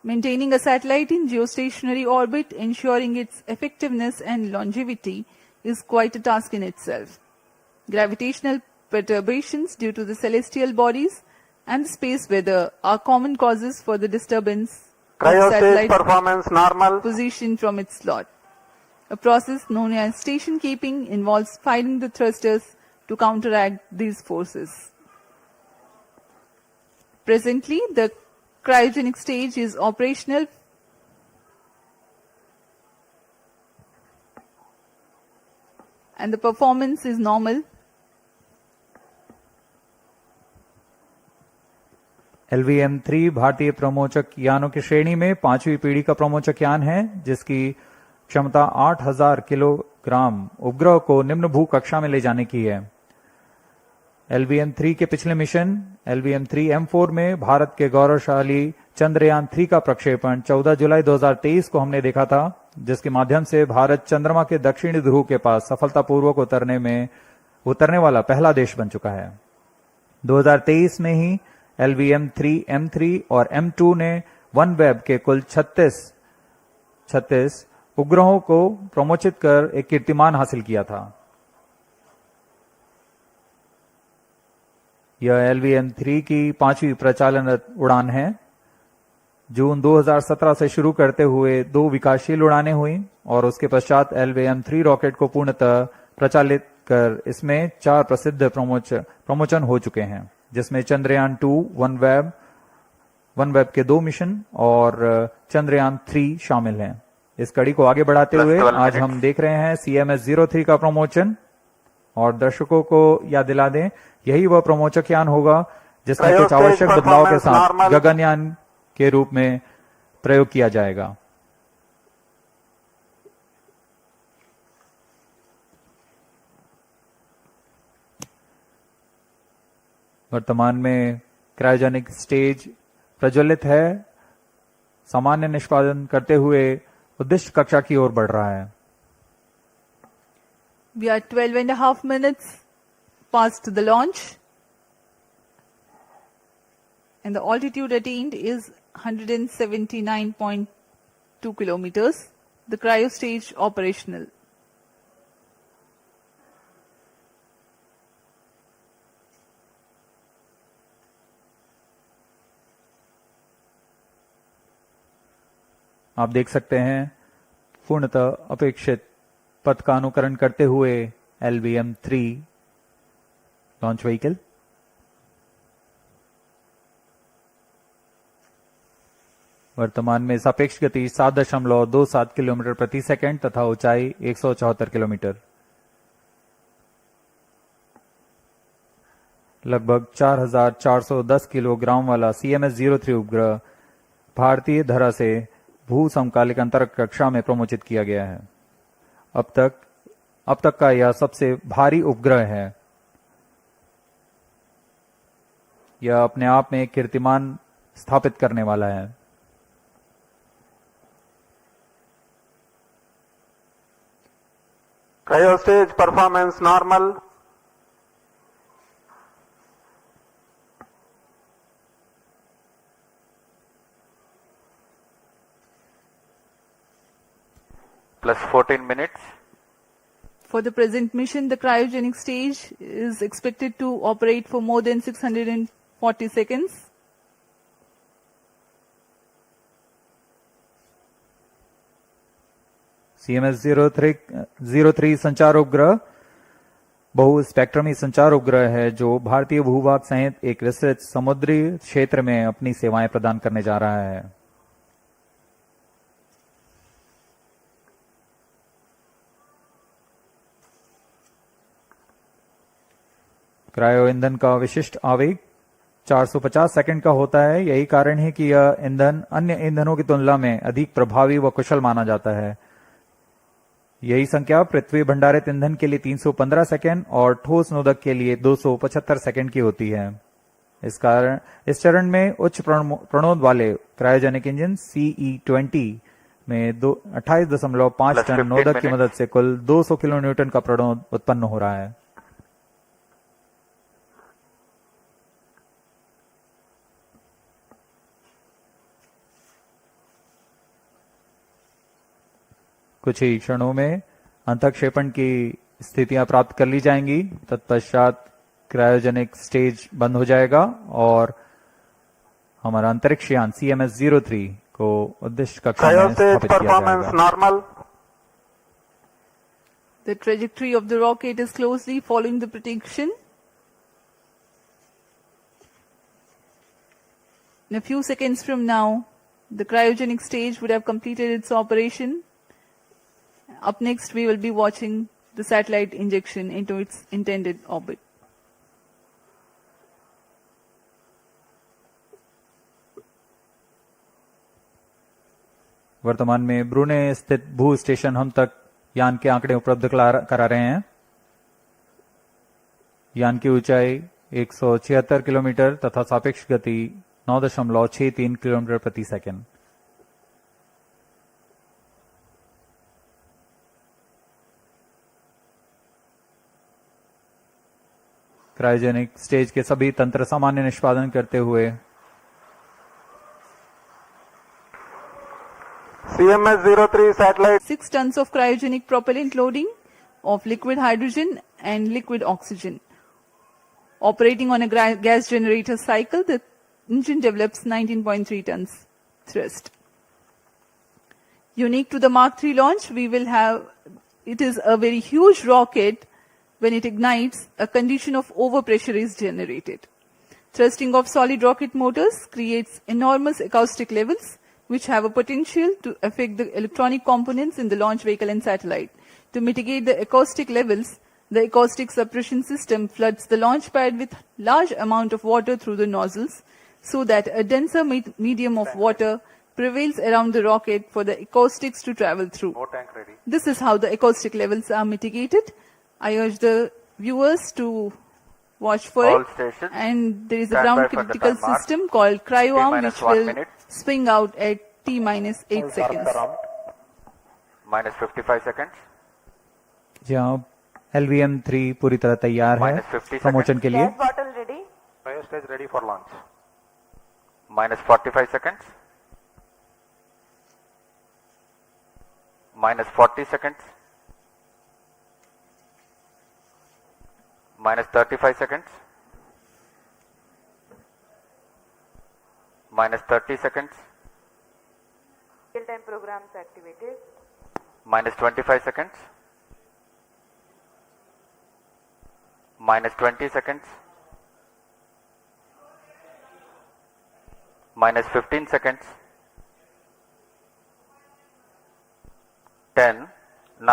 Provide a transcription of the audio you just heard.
Maintaining a satellite in geostationary orbit, ensuring its effectiveness and longevity, is quite a task in itself. Gravitational perturbations due to the celestial bodies and the space weather are common causes for the disturbance of Cryostage satellite performance normal. position from its slot. A process known as station keeping involves firing the thrusters to counteract these forces. Presently, the cryogenic stage is operational and the performance is normal. LVM-3 भारतीय प्रमोचक यानों की श्रेणी में 5वीं पीढ़ी का प्रमोचक यान है, जिसकी क्षमता 8000 किलोग्राम उपग्रह को निम्न भू कक्षा में ले जाने की है। LVM-3 के पिछले मिशन LVM-3M4 में भारत के गौरवशाली चंद्रयान 3 का प्रक्षेपण 14 जुलाई 2023 को हमने देखा था, जिसके माध्यम से भारत चंद्रमा के दक्षिणी ध्रुव के पास सफलतापूर्वक उतरने वाला पहला देश बन चुका है। 2023 में ही LVM-3 M3 और M2 ने OneWeb के कुल 36 उपग्रहों को प्रमोचित कर एक कीर्तिमान हासिल किया था। यह LVM-3 की 5वीं प्रचालनरत उड़ान है। जून 2017 से शुरू करते हुए 2 विकासशील उड़ानें हुई और उसके पश्चात LVM-3 रॉकेट को पूर्णतः प्रचालित कर इसमें 4 प्रसिद्ध प्रमोचन हो चुके हैं, जिसमें चंद्रयान 2, OneWeb के 2 मिशन और चंद्रयान 3 शामिल हैं। इस कड़ी को आगे बढ़ाते हुए आज हम देख रहे हैं CMS-03 का प्रमोचन, और दर्शकों को याद दिला दें, यही वह प्रमोचक यान होगा जिसमें कुछ आवश्यक बदलाव के साथ गगनयान के रूप में प्रयोग किया जाएगा। वर्तमान में क्रायोजेनिक स्टेज प्रज्वलित है, सामान्य निष्पादन करते हुए उद्दिष्ट कक्षा की ओर बढ़ रहा है। We are 12.5 minutes past the launch and the altitude attained is 179.2 kilometers. The cryo stage operational. आप देख सकते हैं पूर्णतः अपेक्षित पथ का अनुकरण करते हुए LVM-3 लॉन्च व्हीकल। वर्तमान में सापेक्ष गति 7.27 किलोमीटर प्रति सेकंड तथा ऊंचाई 174 किलोमीटर। लगभग 4410 किलोग्राम वाला CMS-03 उपग्रह भारतीय धरा से भू समकालिक अंतरिक्ष कक्षा में प्रमोचित किया गया है। अब तक का यह सबसे भारी उपग्रह है। यह अपने आप में एक कीर्तिमान स्थापित करने वाला है। Cryostage performance normal. Plus 14 minutes. For the present mission, the cryogenic stage is expected to operate for more than 640 seconds. CMS-03 संचार उपग्रह बहु स्पेक्ट्रमी संचार उपग्रह है, जो भारतीय भूभाग सहित एक विस्तृत समुद्री क्षेत्र में अपनी सेवाएं प्रदान करने जा रहा है। क्रायो ईंधन का विशिष्ट आवेग 450 सेकंड का होता है। यही कारण है कि यह ईंधन अन्य ईंधनों की तुलना में अधिक प्रभावी व कुशल माना जाता है। यही संख्या पृथ्वी भंडारित ईंधन के लिए 315 सेकंड और ठोस नोदक के लिए 275 सेकंड की होती है। इस चरण में उच्च प्रणोद वाले क्रायोजेनिक इंजन CE-20 में 28.5 टन नोदक की मदद से कुल 200 किलो न्यूटन का प्रणोद उत्पन्न हो रहा है। कुछ ही क्षणों में अंतःक्षेपण की स्थितियां प्राप्त कर ली जाएंगी। तत्पश्चात क्रायोजेनिक स्टेज बंद हो जाएगा और हमारा अंतरिक्ष यान CMS-03 को उद्देश्य कक्षा Cryo में stage स्थापित किया performance जाएगा। normal. The trajectory of the rocket is closely following the prediction. In a few seconds from now, the cryogenic stage would have completed its operation. Up next, we will be watching the satellite injection into its intended orbit. वर्तमान में ब्रूने स्थित भू station हम तक यान के आंकड़े उपलब्ध करा रहे हैं। यान की ऊंचाई 176 किलोमीटर तथा सापेक्ष गति 9.63 किलोमीटर प्रति सेकंड। क्रायोजेनिक स्टेज के सभी तंत्र सामान्य निष्पादन करते हुए CMS-03 satellite 6 tons of cryogenic propellant loading of liquid hydrogen and liquid oxygen. Operating on a gas generator cycle, the engine develops 19.3 tons thrust. Unique to the Mark III launch, it is a very huge rocket. When it ignites, a condition of overpressure is generated. Thrusting of solid rocket motors creates enormous acoustic levels, which have a potential to affect the electronic components in the launch vehicle and satellite. To mitigate the acoustic levels, the acoustic suppression system floods the launch pad with large amount of water through the nozzles, so that a denser medium of water prevails around the rocket for the acoustics to travel through. tank ready. This is how the acoustic levels are mitigated. I urge the viewers to watch for All it. stations, And there is a stand ground by for the critical time mark. system called cryo-arm, which T-1 will minute. swing out at T-8 seconds. Minus 55 seconds. जहां LVM-3 पूरी तरह तैयार है Minus 50 promotion के लिए। Gas bottle ready. Cryo stage ready for launch. Minus 45 seconds. Minus 40 seconds. Minus 35 seconds. Minus 30 seconds. Real-time programs activated. Minus 25 seconds. Minus 20 seconds. Minus 15 seconds. 10, 9,